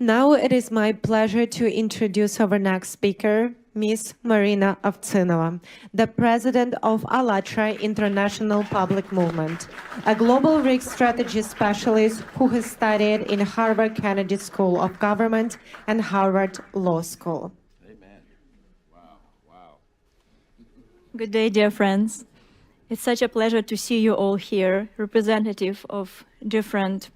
Now it is my pleasure to introduce our next speaker, Ms. Maryna Ovtsynova, the president of ALLATRA International Public Movement, a global risk strategy specialist who has studied in Harvard Kennedy School of Government and Harvard Law School. Amen. Wow. Good day, dear friends. It's such a pleasure to see you all here, representative of different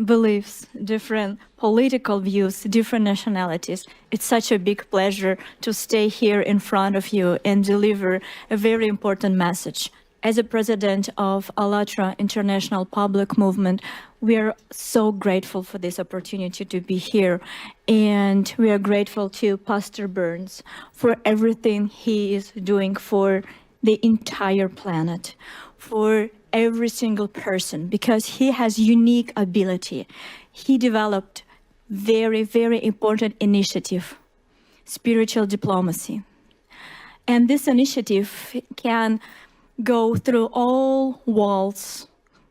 beliefs, different political views, different nationalities. It's such a big pleasure to stay here in front of you and deliver a very important message. As a president of ALLATRA International Public Movement, we are so grateful for this opportunity to be here. And we are grateful to Pastor Burns for everything he is doing for the entire planet, for every single person, because he has unique ability. He developed very, very important initiative, spiritual diplomacy. And this initiative can go through all walls,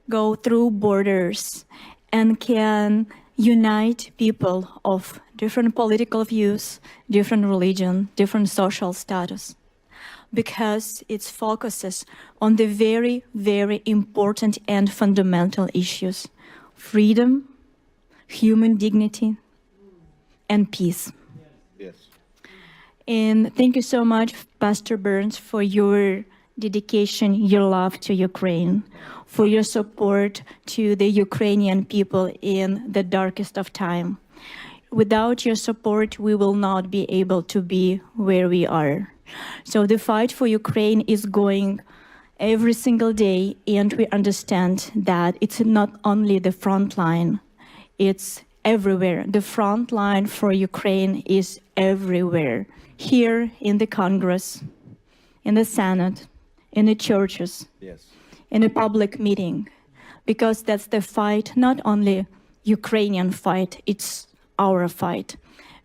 go through borders, and can unite people of different political views, different religion, different social status, because it focuses on the very, very important and fundamental issues: freedom, human dignity, and peace. Yes. And thank you so much, Pastor Burns, for your dedication, your love to Ukraine, for your support to the Ukrainian people in the darkest of time. Without your support, we will not be able to be where we are. So the fight for Ukraine is going every single day, and we understand that it's not only the front line, it's everywhere. The front line for Ukraine is everywhere. Here in the Congress, in the Senate, in the churches, Yes. in a public meeting, because that's the fight, not only Ukrainian fight, it's our fight.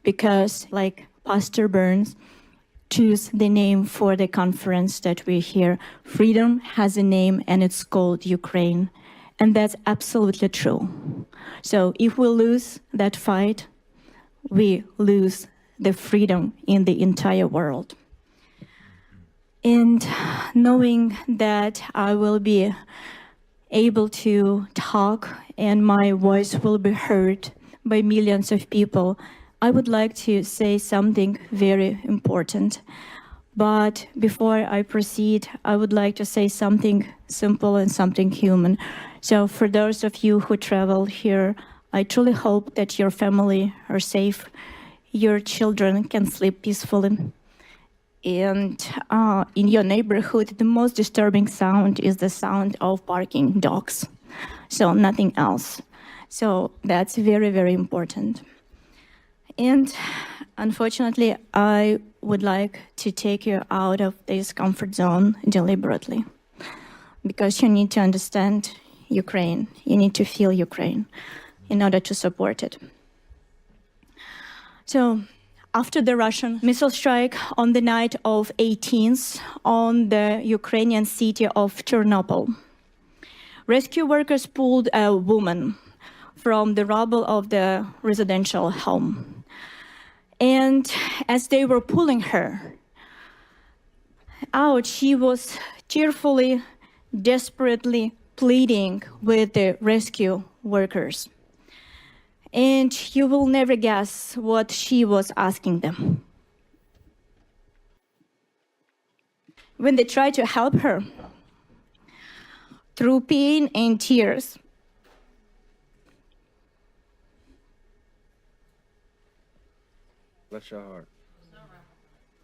Because like Pastor Burns choose the name for the conference that we're here, freedom has a name and it's called Ukraine. And that's absolutely true. So if we lose that fight, we lose the freedom in the entire world. And knowing that I will be able to talk and my voice will be heard by millions of people, I would like to say something very important. But before I proceed, I would like to say something simple and something human. So for those of you who travel here, I truly hope that your family are safe, your children can sleep peacefully. And in your neighborhood, the most disturbing sound is the sound of barking dogs. So nothing else. So that's very, very important. And unfortunately, I would like to take you out of this comfort zone deliberately, because you need to understand Ukraine. You need to feel Ukraine in order to support it. So after the Russian missile strike on the night of 18th on the Ukrainian city of Chernobyl, rescue workers pulled a woman from the rubble of the residential home. And as they were pulling her out, she was tearfully, desperately pleading with the rescue workers. And you will never guess what she was asking them. When they tried to help her, through pain and tears, Bless your heart.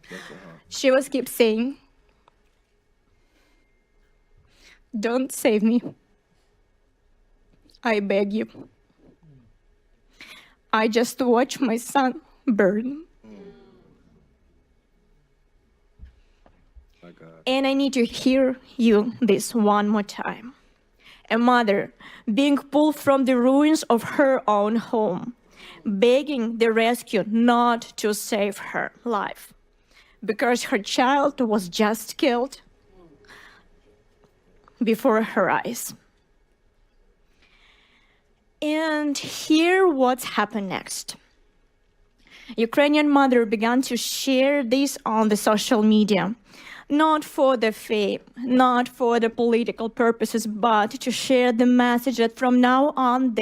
Bless your heart. she was keep saying, "Don't save me. I beg you. I just watch my son burn. My God. And I need to hear you this one more time. A mother being pulled from the ruins of her own home, begging the rescue not to save her life because her child was just killed before her eyes. And here what's happened next. Ukrainian mother began to share this on the social media, not for the fame, not for the political purposes, but to share the message that from now on,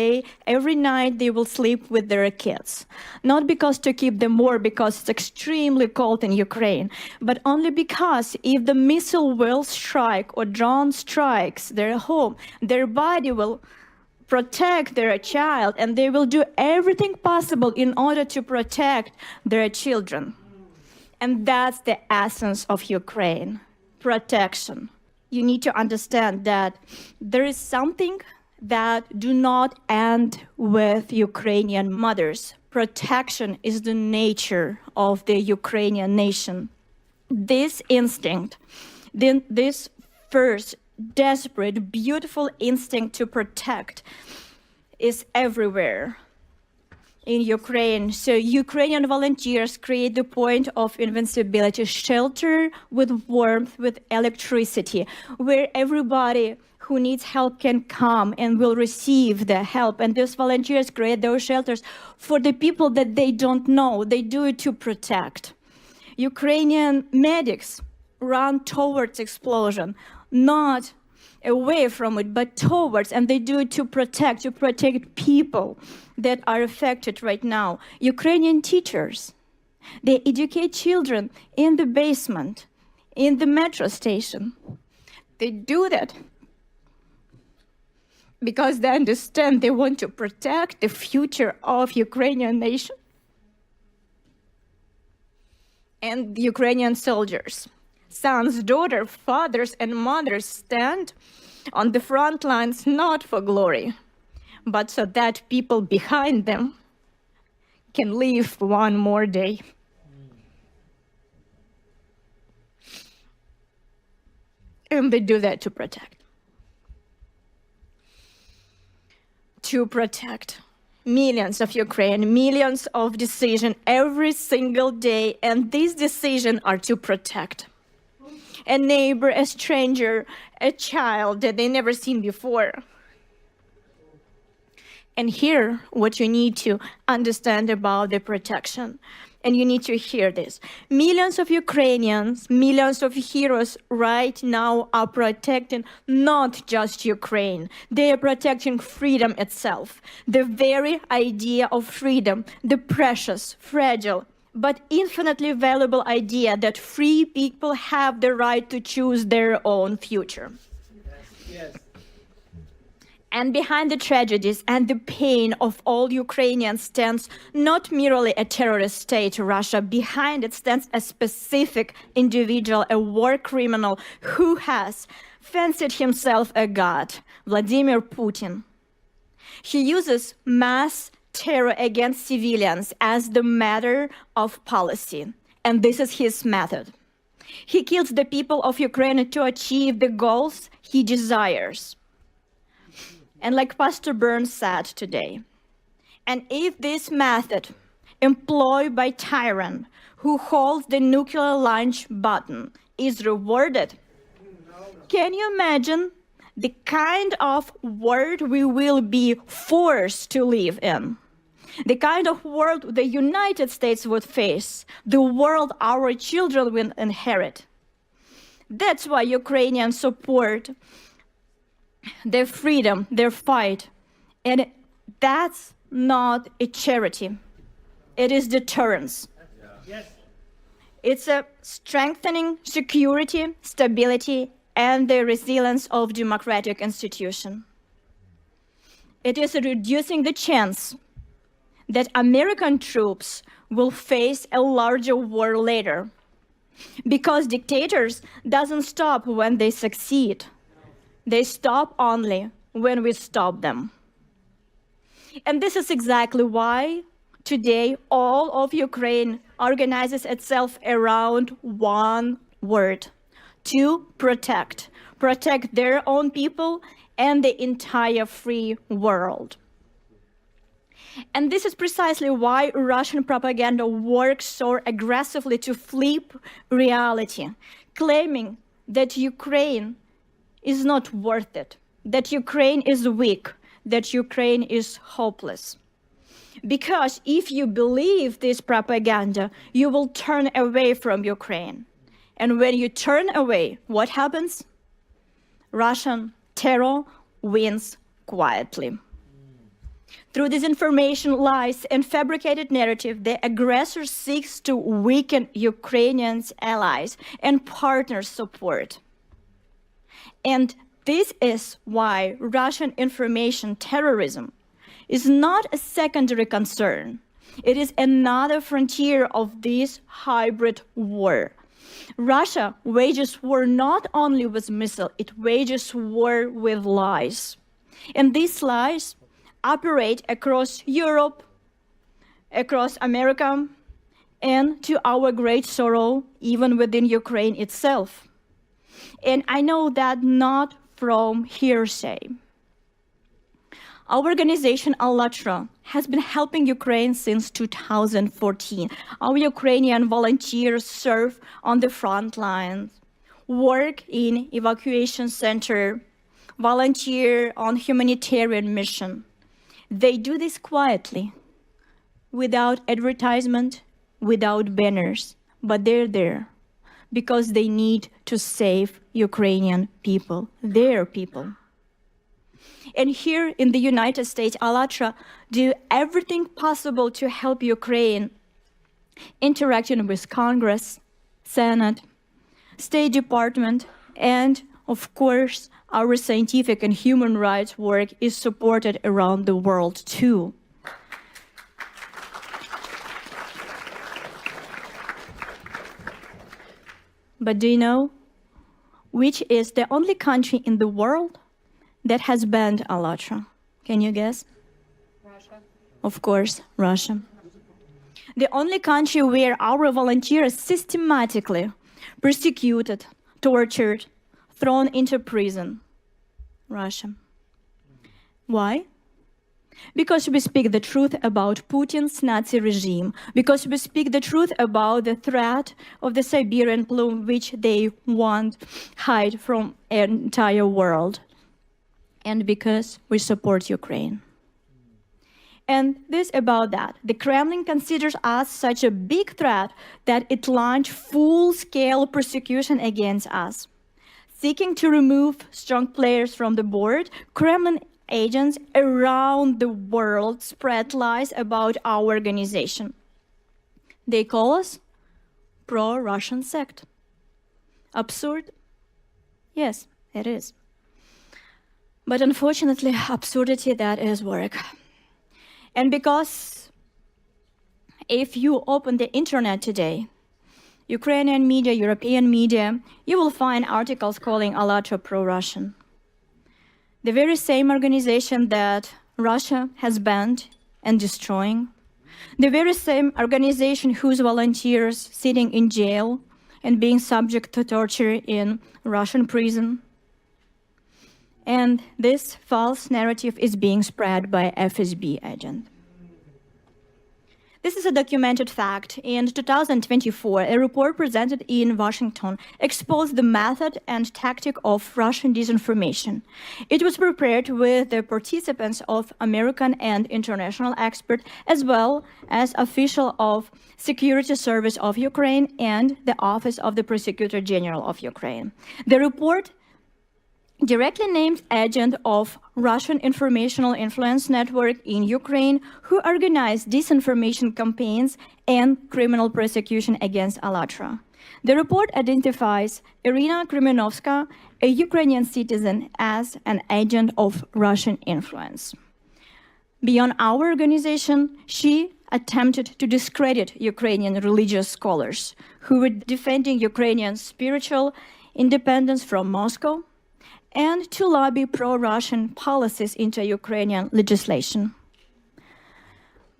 every night they will sleep with their kids. Not because to keep them warm, because it's extremely cold in Ukraine, but only because if the missile will strike or drone strikes their home, their body will protect their child, and they will do everything possible in order to protect their children. And that's the essence of Ukraine, protection. You need to understand that there is something that do not end with Ukrainian mothers. Protection is the nature of the Ukrainian nation. This instinct, this first desperate, beautiful instinct to protect is everywhere in Ukraine. So Ukrainian volunteers create the point of invincibility, shelter with warmth, with electricity, where everybody who needs help can come and will receive the help. And those volunteers create those shelters for the people that they don't know. They do it to protect. Ukrainian medics run towards explosion, not away from it, but towards, and they do it to protect people that are affected right now. Ukrainian teachers, they educate children in the basement, in the metro station. They do that because they understand they want to protect the future of Ukrainian nation. And Ukrainian soldiers, sons, daughters, fathers, and mothers stand on the front lines not for glory, but so that people behind them can live one more day. And they do that to protect. To protect millions of Ukraine, millions of decisions every single day, and these decisions are to protect a neighbor, a stranger, a child that they never seen before. And here, what you need to understand about the protection, and you need to hear this. Millions of Ukrainians, millions of heroes right now are protecting not just Ukraine. They are protecting freedom itself. The very idea of freedom, the precious, fragile, but infinitely valuable idea that free people have the right to choose their own future. Yes. And behind the tragedies and the pain of all Ukrainians stands not merely a terrorist state, Russia. Behind it stands a specific individual, a war criminal who has fancied himself a god, Vladimir Putin. He uses mass terror against civilians as the matter of policy, and this is his method. He kills the people of Ukraine to achieve the goals he desires. And like Pastor Burns said today, and if this method employed by tyrant who holds the nuclear launch button is rewarded, can you imagine the kind of world we will be forced to live in? The kind of world the United States would face, the world our children will inherit. That's why Ukrainians support their freedom, their fight. And that's not a charity. It is deterrence. Yes. It's a strengthening security, stability, and the resilience of democratic institutions. It is reducing the chance that American troops will face a larger war later, because dictators doesn't stop when they succeed. They stop only when we stop them. And this is exactly why today all of Ukraine organizes itself around one word: to protect. Protect their own people and the entire free world. And this is precisely why Russian propaganda works so aggressively to flip reality, claiming that Ukraine is not worth it, that Ukraine is weak, that Ukraine is hopeless. Because if you believe this propaganda, you will turn away from Ukraine. And when you turn away, what happens? Russian terror wins quietly. Through disinformation, lies, and fabricated narrative, the aggressor seeks to weaken Ukrainians' allies and partners' support. And this is why Russian information terrorism is not a secondary concern. It is another frontier of this hybrid war. Russia wages war not only with missiles, it wages war with lies. And these lies operate across Europe, across America, and to our great sorrow, even within Ukraine itself. And I know that not from hearsay. Our organization, ALLATRA, has been helping Ukraine since 2014. Our Ukrainian volunteers serve on the front lines, work in evacuation center, volunteer on humanitarian mission. They do this quietly, without advertisement, without banners, but they're there because they need to save Ukrainian people, their people. And here in the United States, ALLATRA do everything possible to help Ukraine, interacting with Congress, Senate, State Department, and of course, our scientific and human rights work is supported around the world too. But do you know which is the only country in the world that has banned ALLATRA? Can you guess? Russia. Of course, Russia. The only country where our volunteers systematically persecuted, tortured, thrown into prison. Russia. Why? Because we speak the truth about Putin's Nazi regime, because we speak the truth about the threat of the Siberian plume, which they want hide from an entire world, and because we support Ukraine. And this about that. The Kremlin considers us such a big threat that it launched full-scale persecution against us. Seeking to remove strong players from the board, Kremlin agents around the world spread lies about our organization. They call us pro-Russian sect. Absurd? Yes, it is. But unfortunately, absurdity, that is work. And because if you open the internet today, Ukrainian media, European media, you will find articles calling ALLATRA pro-Russian. The very same organization that Russia has banned and destroying. The very same organization whose volunteers sitting in jail and being subject to torture in Russian prison. And this false narrative is being spread by FSB agent. This is a documented fact. In 2024, a report presented in Washington exposed the method and tactic of Russian disinformation. It was prepared with the participants of American and international experts, as well as officials of Security Service of Ukraine and the Office of the Prosecutor General of Ukraine. The report directly named agent of Russian informational influence network in Ukraine who organized disinformation campaigns and criminal prosecution against ALLATRA. The report identifies Irina Krymenovska, a Ukrainian citizen, as an agent of Russian influence. Beyond our organization, she attempted to discredit Ukrainian religious scholars who were defending Ukrainian spiritual independence from Moscow, and to lobby pro-Russian policies into Ukrainian legislation.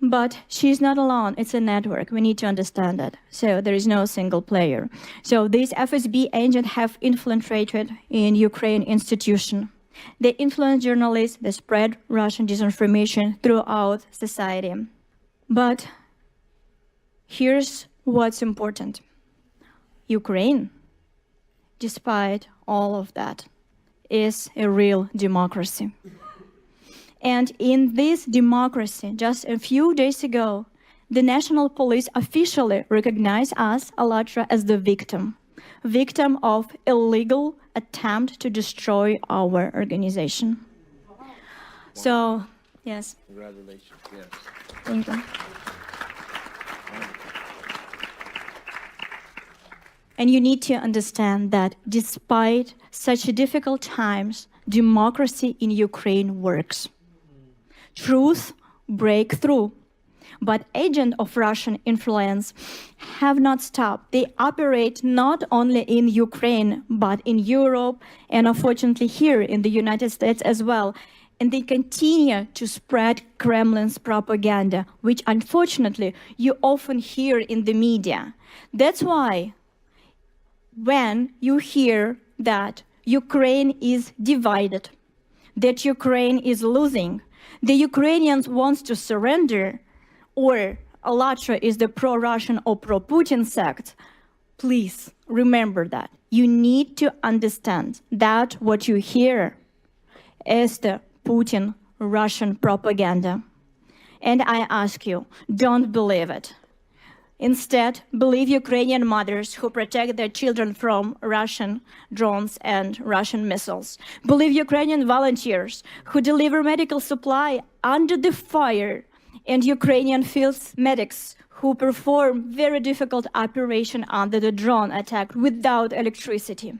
But she's not alone, it's a network, we need to understand that. So there is no single player. So these FSB agents have infiltrated in Ukraine institution. They influence journalists, they spread Russian disinformation throughout society. But here's what's important. Ukraine, despite all of that, is a real democracy. And in this democracy, just a few days ago, the national police officially recognized us, ALLATRA, as the victim of illegal attempt to destroy our organization. So, yes, Congratulations. Yes. thank you. And you need to understand that despite such difficult times, democracy in Ukraine works. Truth break through. But agents of Russian influence have not stopped. They operate not only in Ukraine, but in Europe, and unfortunately here in the United States as well. And they continue to spread Kremlin's propaganda, which unfortunately you often hear in the media. That's why when you hear that Ukraine is divided, that Ukraine is losing, the Ukrainians want to surrender, or ALLATRA is the pro-Russian or pro-Putin sect, please remember that. You need to understand that what you hear is the Putin Russian propaganda. And I ask you, don't believe it. Instead, believe Ukrainian mothers who protect their children from Russian drones and Russian missiles. Believe Ukrainian volunteers who deliver medical supply under the fire, and Ukrainian field medics who perform very difficult operation under the drone attack without electricity.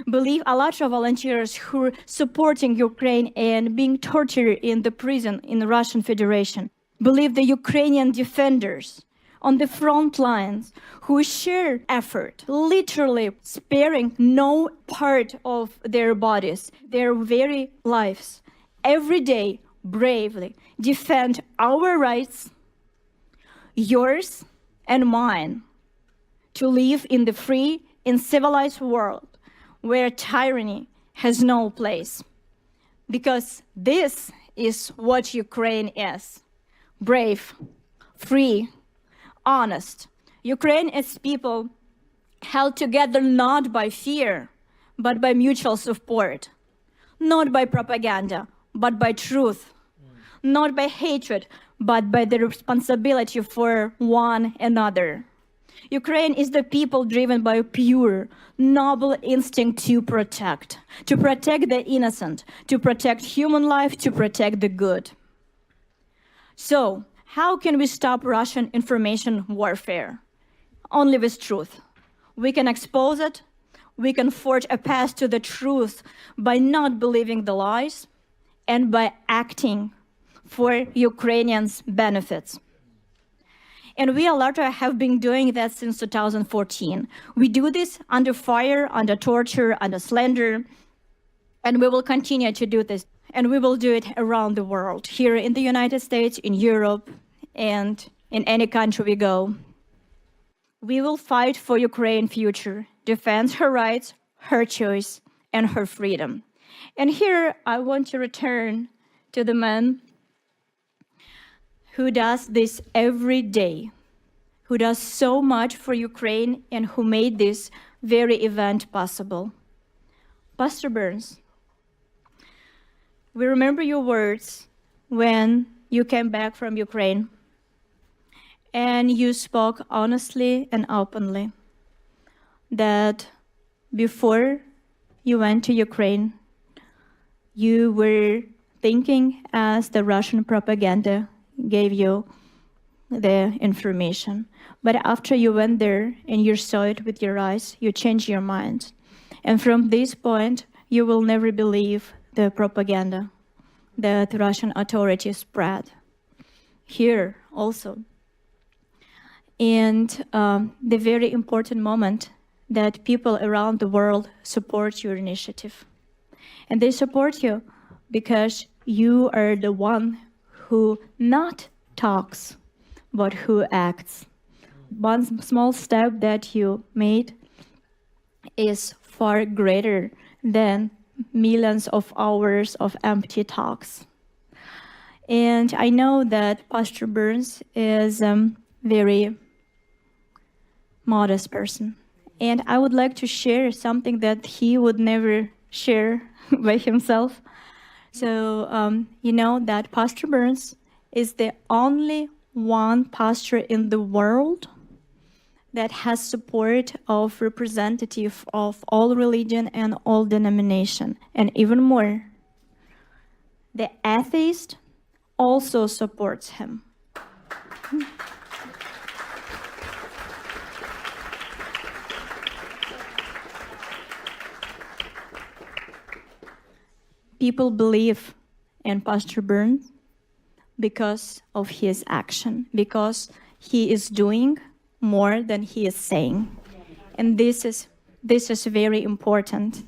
Believe ALLATRA volunteers who are supporting Ukraine and being tortured in the prison in the Russian Federation. Believe the Ukrainian defenders on the front lines who share effort, literally sparing no part of their bodies, their very lives, every day bravely defend our rights, yours and mine, to live in the free and civilized world where tyranny has no place. Because this is what Ukraine is: brave, free, honest. Ukraine is people held together not by fear, but by mutual support, not by propaganda, but by truth, not by hatred, but by the responsibility for one another. Ukraine is the people driven by a pure, noble instinct to protect the innocent, to protect human life, to protect the good. So, how can we stop Russian information warfare? Only with truth. We can expose it. We can forge a path to the truth by not believing the lies and by acting for Ukrainians' benefits. And we, ALLATRA, have been doing that since 2014. We do this under fire, under torture, under slander, and we will continue to do this. And we will do it around the world, here in the United States, in Europe, and in any country we go. We will fight for Ukraine's future, defend her rights, her choice, and her freedom. And here I want to return to the man who does this every day, who does so much for Ukraine and who made this very event possible. Pastor Burns, we remember your words when you came back from Ukraine and you spoke honestly and openly that before you went to Ukraine, you were thinking as the Russian propaganda gave you the information. But after you went there and you saw it with your eyes, you changed your mind. And from this point, you will never believe the propaganda that Russian authorities spread. Here also. And the very important moment that people around the world support your initiative. And they support you because you are the one who not talks, but who acts. One small step that you made is far greater than millions of hours of empty talks. And I know that Pastor Burns is a very modest person. And I would like to share something that he would never share by himself. So you know that Pastor Burns is the only one pastor in the world that has support of representative of all religion and all denomination. And even more, the atheist also supports him. People believe in Pastor Burns because of his action, because he is doing more than he is saying. And this is very important.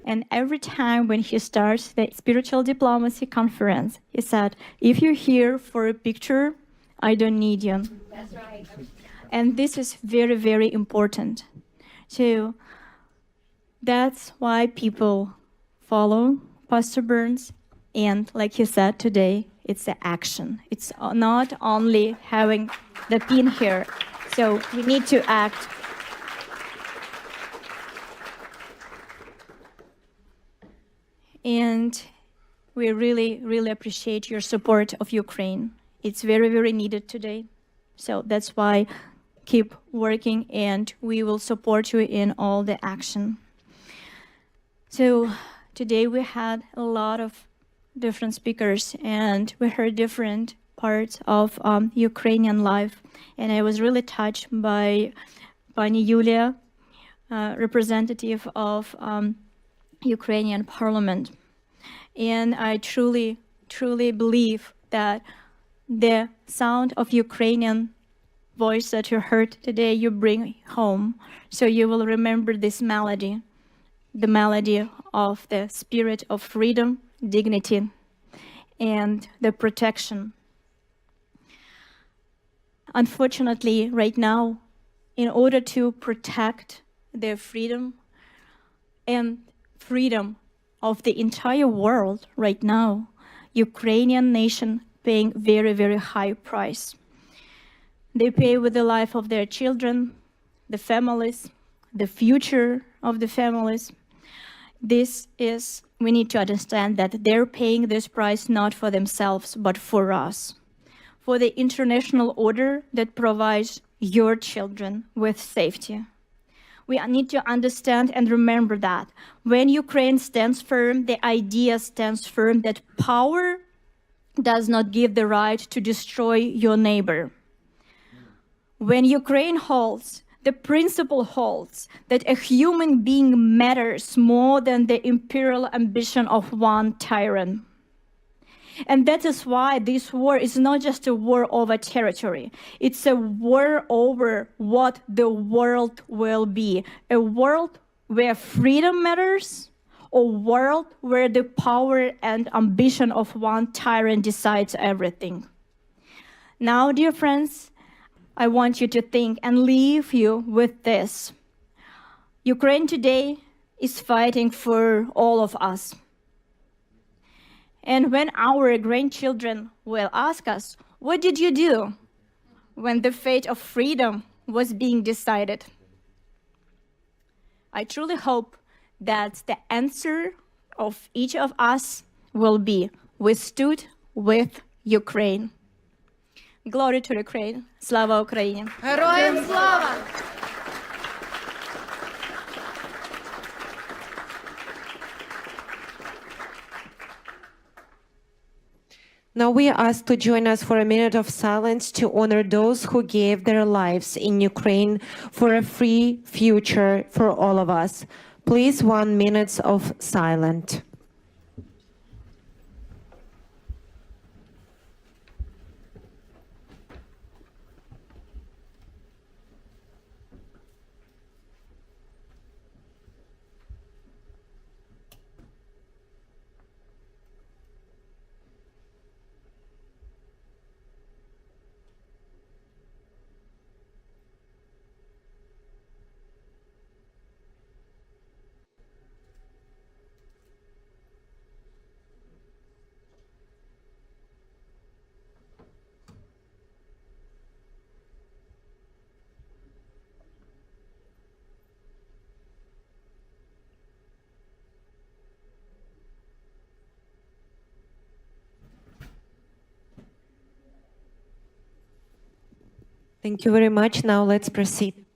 And every time when he starts the spiritual diplomacy conference, he said, if you're here for a picture, I don't need you. That's right. And this is very, very important. So that's why people follow Pastor Burns. And like he said today, it's the action. It's not only having the pin here. So we need to act. And we really, really appreciate your support of Ukraine. It's very, very needed today. So that's why keep working and we will support you in all the action. So today we had a lot of different speakers and we heard different parts of Ukrainian life. And I was really touched by Pani Yulia, representative of Ukrainian parliament. And I truly, truly believe that the sound of Ukrainian voice that you heard today, you bring home. So you will remember this melody, the melody of the spirit of freedom, dignity, and the protection. Unfortunately, right now, in order to protect their freedom and freedom of the entire world right now, Ukrainian nation paying very, very high price. They pay with the life of their children, the families, the future of the families. We need to understand that they're paying this price not for themselves, but for us, for the international order that provides your children with safety. We need to understand and remember that when Ukraine stands firm, the idea stands firm that power does not give the right to destroy your neighbor. When Ukraine holds, the principle holds that a human being matters more than the imperial ambition of one tyrant. And that is why this war is not just a war over territory. It's a war over what the world will be. A world where freedom matters, a world where the power and ambition of one tyrant decides everything. Now, dear friends, I want you to think and leave you with this. Ukraine today is fighting for all of us. And when our grandchildren will ask us, what did you do when the fate of freedom was being decided? I truly hope that the answer of each of us will be, we stood with Ukraine. Glory to Ukraine. Slava Ukraini. Героям слава! Now we are asked to join us for a minute of silence to honor those who gave their lives in Ukraine for a free future for all of us. Please, 1 minute of silence. Thank you very much. Now let's proceed.